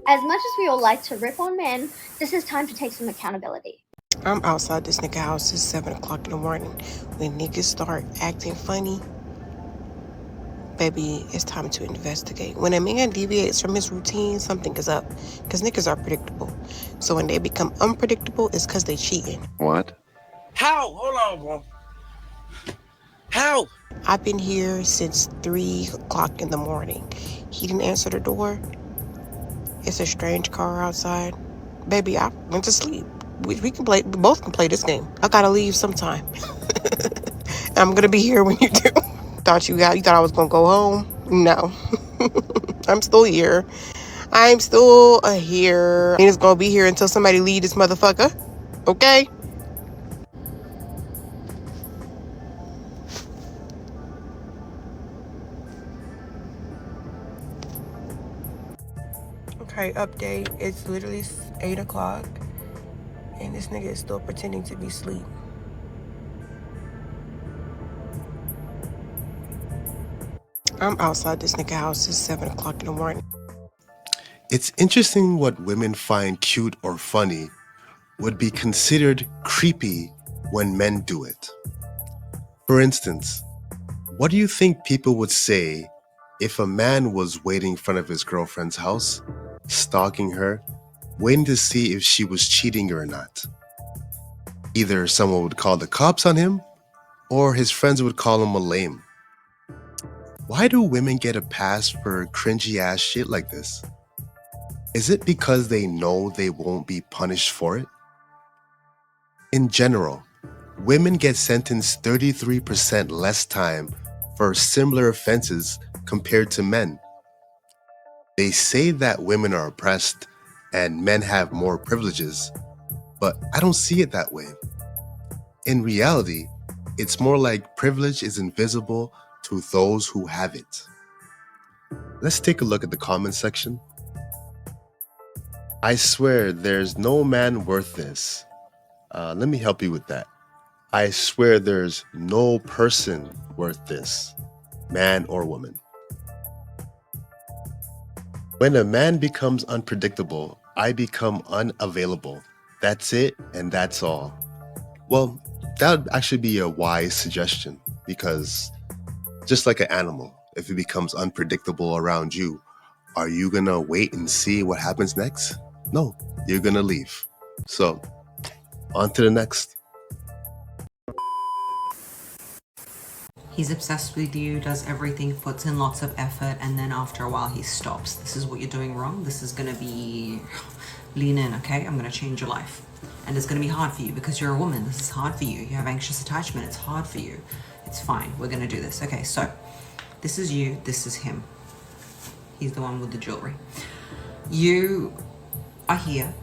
As much as we all like to rip on men, this is time to take some accountability. I'm outside this nigga house. It's 7 o'clock in the morning. When niggas start acting funny, baby, it's time to investigate. When a man deviates from his routine, something is up. Because niggas are predictable. So when they become unpredictable, it's because they cheating. What? How? Hold on, bro. How? I've been here since 3 o'clock in the morning. He didn't answer the door. It's a strange car outside. Baby, I went to sleep. We both can play this game. I gotta leave sometime. I'm gonna be here when you do. You thought I was gonna go home? No. I'm still here. I'm still here. And it's gonna be here until somebody leave this motherfucker. Okay? Okay, update. It's literally 8 o'clock. And this nigga is still pretending to be asleep. I'm outside this nigga house. It's 7 o'clock in the morning. It's interesting what women find cute or funny would be considered creepy when men do it. For instance, what do you think people would say if a man was waiting in front of his girlfriend's house, stalking her, waiting to see if she was cheating or not? Either someone would call the cops on him, or his friends would call him a lame. Why do women get a pass for cringy ass shit like this? Is it because they know they won't be punished for it? In general, women get sentenced 33% less time for similar offenses compared to men. They say that women are oppressed and men have more privileges, but I don't see it that way. In reality, it's more like privilege is invisible to those who have it. Let's take a look at the comments section. I swear there's no man worth this. Let me help you with that. I swear there's no person worth this, man or woman. When a man becomes unpredictable, I become unavailable. That's it, and that's all. Well, that would actually be a wise suggestion, because just like an animal, if it becomes unpredictable around you, are you gonna wait and see what happens next? No, you're gonna leave. So, on to the next. He's obsessed with you, does everything, puts in lots of effort, and then after a while he stops. This is what you're doing wrong. This is gonna be... lean in, okay? I'm gonna change your life. And it's gonna be hard for you because you're a woman. This is hard for you. You have anxious attachment. It's hard for you. It's fine. We're gonna do this. Okay, so this is you, this is him. He's the one with the jewelry. You are here.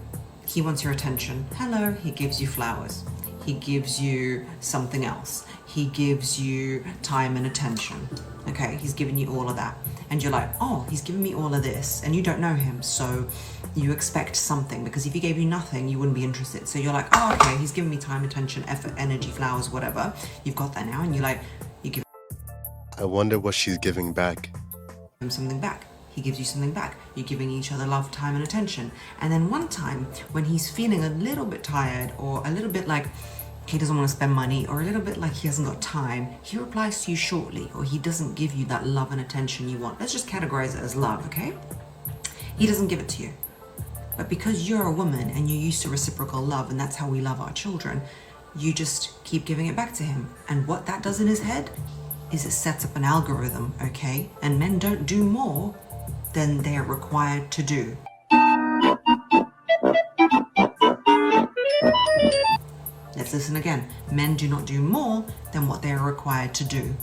He wants your attention. Hello, he gives you flowers. He gives you something else. He gives you time and attention. Okay, he's giving you all of that. And you're like, oh, he's giving me all of this. And you don't know him, so you expect something, because if he gave you nothing, you wouldn't be interested. So you're like, oh, okay, he's giving me time, attention, effort, energy, flowers, whatever. You've got that now, and you're like, you give I wonder what she's giving back. him something back. He gives you something back. You're giving each other love, time, and attention. And then one time, when he's feeling a little bit tired, or a little bit like he doesn't want to spend money, or a little bit like he hasn't got time, he replies to you shortly, or he doesn't give you that love and attention you want. Let's just categorize it as love, okay? He doesn't give it to you. But because you're a woman and you're used to reciprocal love, and that's how we love our children, you just keep giving it back to him. And what that does in his head is it sets up an algorithm, okay? And men don't do more than they're required to do. Let's listen again. Men do not do more than what they are required to do.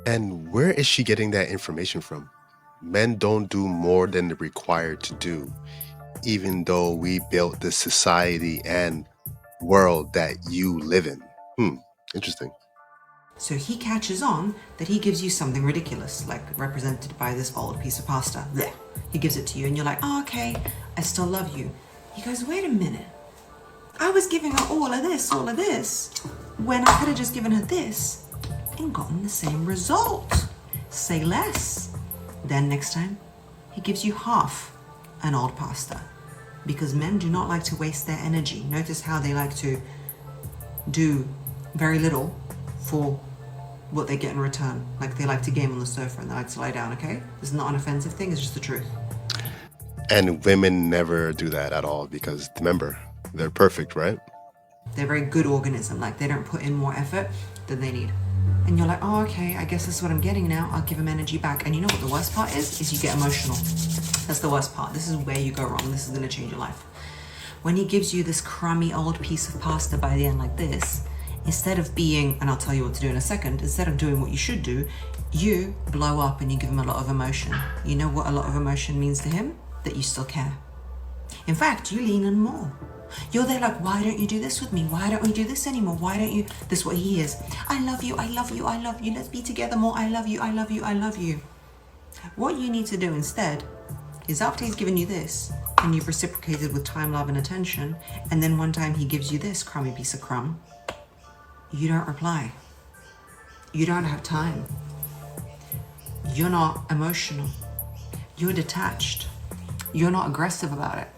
And where is she getting that information from? Men don't do more than they're required to do, even though we built this society and world that you live in. Interesting. So he catches on that he gives you something ridiculous, like represented by this old piece of pasta. Blech. He gives it to you and you're like, oh, okay, I still love you. He goes, wait a minute. I was giving her all of this, when I could have just given her this and gotten the same result. Say less. Then next time, he gives you half an old pasta, because men do not like to waste their energy. Notice how they like to do very little for what they get in return. Like they like to game on the sofa and they like to lie down, okay? This is not an offensive thing, it's just the truth. And women never do that at all because remember, they're perfect, right? They're a very good organism. Like they don't put in more effort than they need. And you're like, oh, okay, I guess this is what I'm getting now. I'll give him energy back. And you know what the worst part is you get emotional. That's the worst part. This is where you go wrong. This is gonna change your life. When he gives you this crummy old piece of pasta by the end like this, instead of being, and I'll tell you what to do in a second, instead of doing what you should do, you blow up and you give him a lot of emotion. You know what a lot of emotion means to him? That you still care. In fact, you lean in more. You're there like, why don't you do this with me? Why don't we do this anymore? Why don't you? This is what he is. I love you, I love you, I love you. Let's be together more. I love you, I love you, I love you. What you need to do instead is after he's given you this, and you've reciprocated with time, love, and attention, and then one time he gives you this crummy piece of crumb, you don't reply. You don't have time. You're not emotional. You're detached. You're not aggressive about it.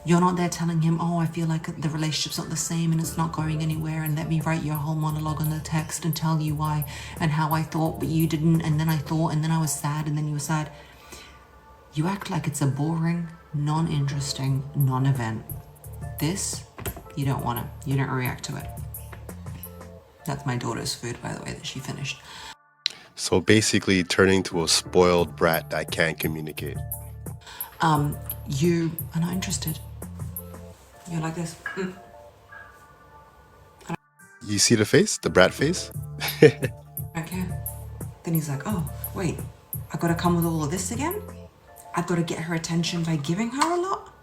You're not there telling him, oh, I feel like the relationship's not the same and it's not going anywhere, and let me write your whole monologue on the text and tell you why and how I thought, but you didn't, and then I thought, and then I was sad, and then you were sad. You act like it's a boring, non-interesting, non-event. This, you don't want to. You don't react to it. That's my daughter's food, by the way, that she finished. So basically turning to a spoiled brat that can't communicate. You are not interested. You're like this. You see the face? The brat face? Okay. Then he's like, oh, wait, I gotta come with all of this again? I've gotta get her attention by giving her a lot?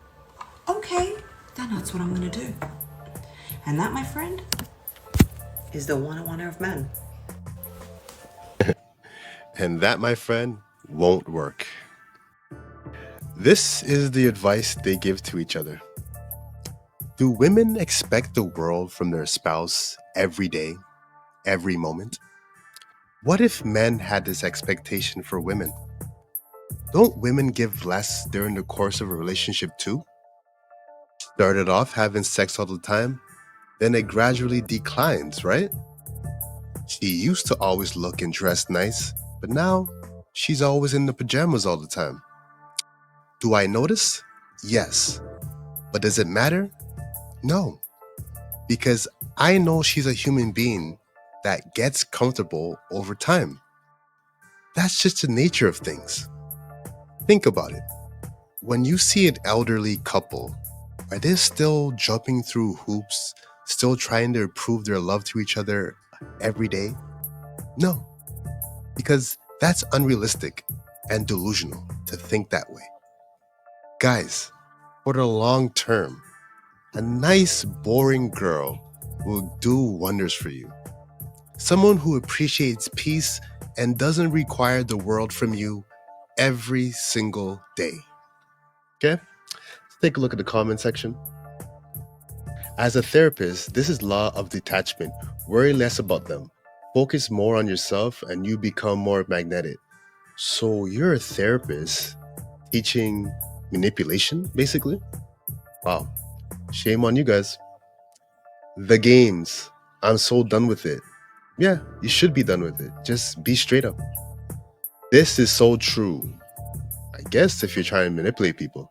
Okay, then that's what I'm gonna do. And that, my friend, is the 101 of men. And that, my friend, won't work. This is the advice they give to each other. Do women expect the world from their spouse every day, every moment? What if men had this expectation for women? Don't women give less during the course of a relationship too? Started off having sex all the time, then it gradually declines, right? She used to always look and dress nice, but now she's always in the pajamas all the time. Do I notice? Yes. But does it matter? No. Because I know she's a human being that gets comfortable over time. That's just the nature of things. Think about it. When you see an elderly couple, are they still jumping through hoops, still trying to prove their love to each other every day? No. Because that's unrealistic and delusional to think that way. Guys, for the long term, a nice, boring girl will do wonders for you. Someone who appreciates peace and doesn't require the world from you every single day. Okay? Let's take a look at the comment section. As a therapist, this is law of detachment. Worry less about them. Focus more on yourself and you become more magnetic. So you're a therapist teaching manipulation, basically? Wow. Shame on you guys. The games. I'm so done with it. Yeah, you should be done with it. Just be straight up. This is so true. I guess if you're trying to manipulate people.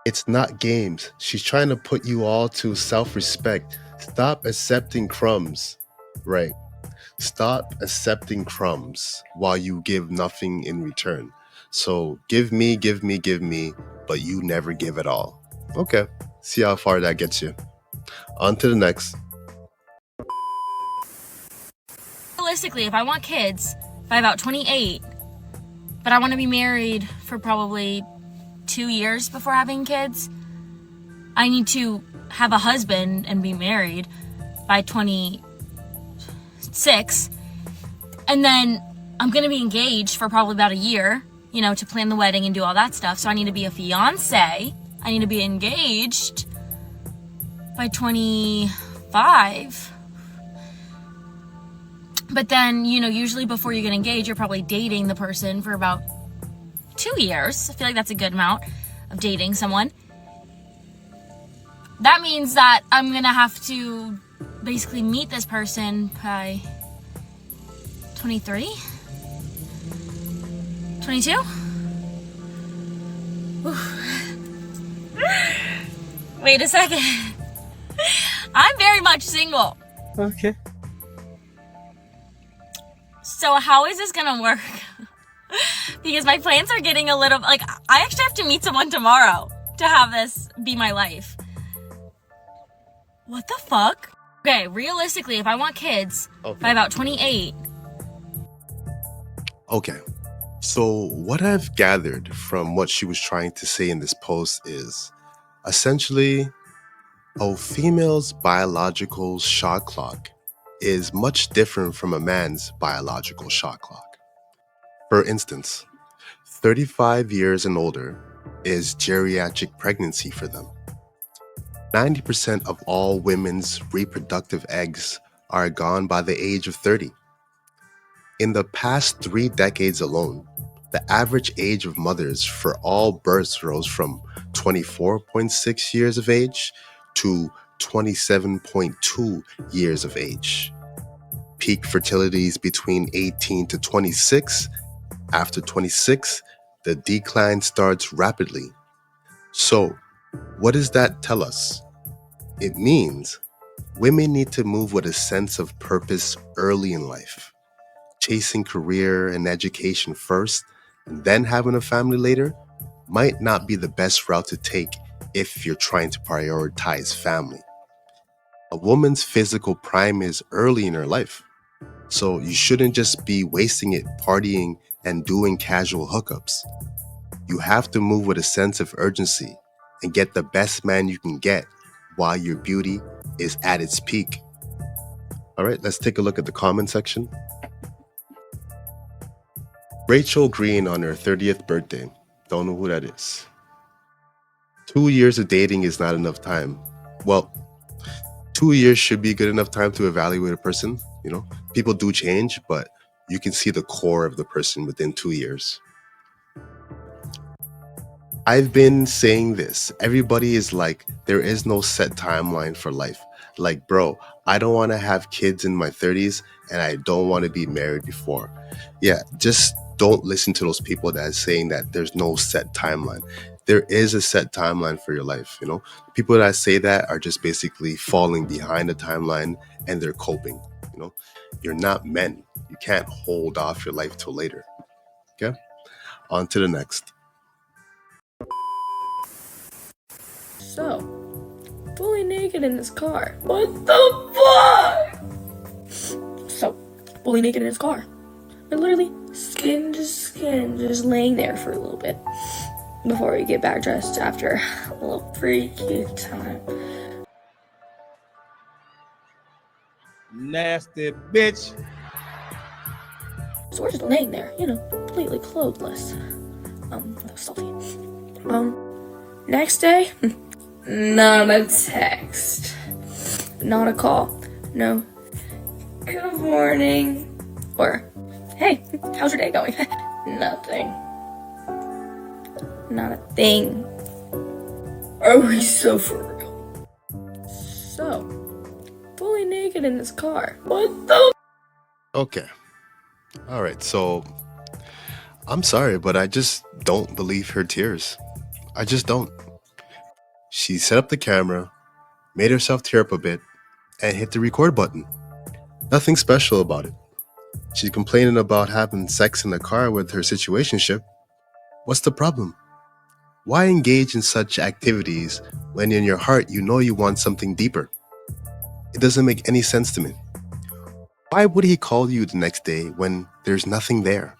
It's not games. She's trying to put you all to self-respect. Stop accepting crumbs. Right. Stop accepting crumbs while you give nothing in return. So give me, but you never give at all. Okay, see how far that gets you. On to the next. Realistically, if I want kids by about 28, but I want to be married for probably 2 years before having kids, I need to have a husband and be married by 26, and then I'm going to be engaged for probably about a year, you know, to plan the wedding and do all that stuff. So I need to be a fiance. I need to be engaged by 25. But then, you know, usually before you get engaged, you're probably dating the person for about 2 years. I feel like that's a good amount of dating someone. That means that I'm gonna have to basically meet this person by 23? 22? Wait a second. I'm very much single. Okay. So how is this gonna work? Because my plans are getting a little, like, I actually have to meet someone tomorrow to have this be my life. What the fuck? Okay, realistically, if I want kids by about 28. Okay. So, what I've gathered from what she was trying to say in this post is essentially a female's biological shot clock is much different from a man's biological shot clock. For instance, 35 years and older is geriatric pregnancy for them. 90% of all women's reproductive eggs are gone by the age of 30. In the past 3 decades alone, the average age of mothers for all births rose from 24.6 years of age to 27.2 years of age. Peak fertility is between 18 to 26. After 26, the decline starts rapidly. So, what does that tell us? It means women need to move with a sense of purpose early in life. Chasing career and education first, and then having a family later, might not be the best route to take if you're trying to prioritize family. A woman's physical prime is early in her life, so you shouldn't just be wasting it partying and doing casual hookups. You have to move with a sense of urgency and get the best man you can get while your beauty is at its peak. All right, let's take a look at the comment section. Rachel Green on her 30th birthday. Don't know who that is. 2 years of dating is not enough time. Well, 2 years should be good enough time to evaluate a person. You know, people do change, but you can see the core of the person within 2 years. I've been saying this. Everybody is like, there is no set timeline for life. Like, bro, I don't want to have kids in my 30s and I don't want to be married before. Yeah, just don't listen to those people that are saying that there's no set timeline. There is a set timeline for your life, you know? People that say that are just basically falling behind the timeline and they're coping, you know? You're not men. You can't hold off your life till later. Okay? On to the next. So, fully naked in his car. What the fuck? So, fully naked in his car. Like literally skin to skin, just laying there for a little bit before we get back dressed after a little freaky time. Nasty bitch. So we're just laying there, you know, completely clothless. Stuffy. Next day, not a text, not a call, no good morning, or hey, how's your day going? Nothing. Not a thing. Are we so for real? So, fully naked in his car. What the? Okay. All right. So, I'm sorry, but I just don't believe her tears. I just don't. She set up the camera, made herself tear up a bit, and hit the record button. Nothing special about it. She's complaining about having sex in the car with her situationship. What's the problem? Why engage in such activities when in your heart you know you want something deeper? It doesn't make any sense to me. Why would he call you the next day when there's nothing there?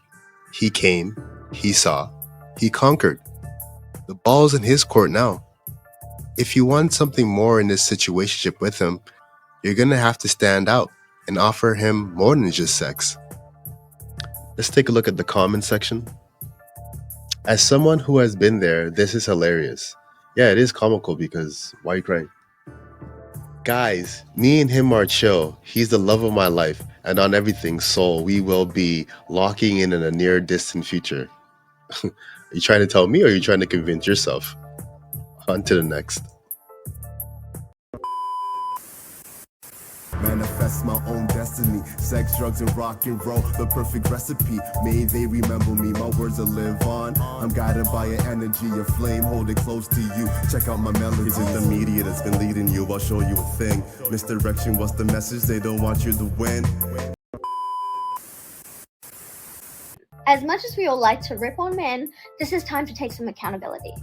He came, he saw, he conquered. The ball's in his court now. If you want something more in this situationship with him, you're gonna have to stand out and offer him more than just sex. Let's take a look at the comment section. As someone who has been there, this is hilarious. Yeah, it is comical because why are you crying? Guys, me and him are chill. He's the love of my life and on everything, so we will be locking in a near distant future. Are you trying to tell me or are you trying to convince yourself? On to the next. Manifest my own destiny. Sex, drugs, and rock and roll, the perfect recipe. May they remember me, my words will live on. I'm guided by an energy, a flame, hold it close to you. Check out my melodies. Is it the media that's been leading you? I'll show you a thing. Misdirection, what's the message? They don't want you to win. As much as we all like to rip on men, this is time to take some accountability.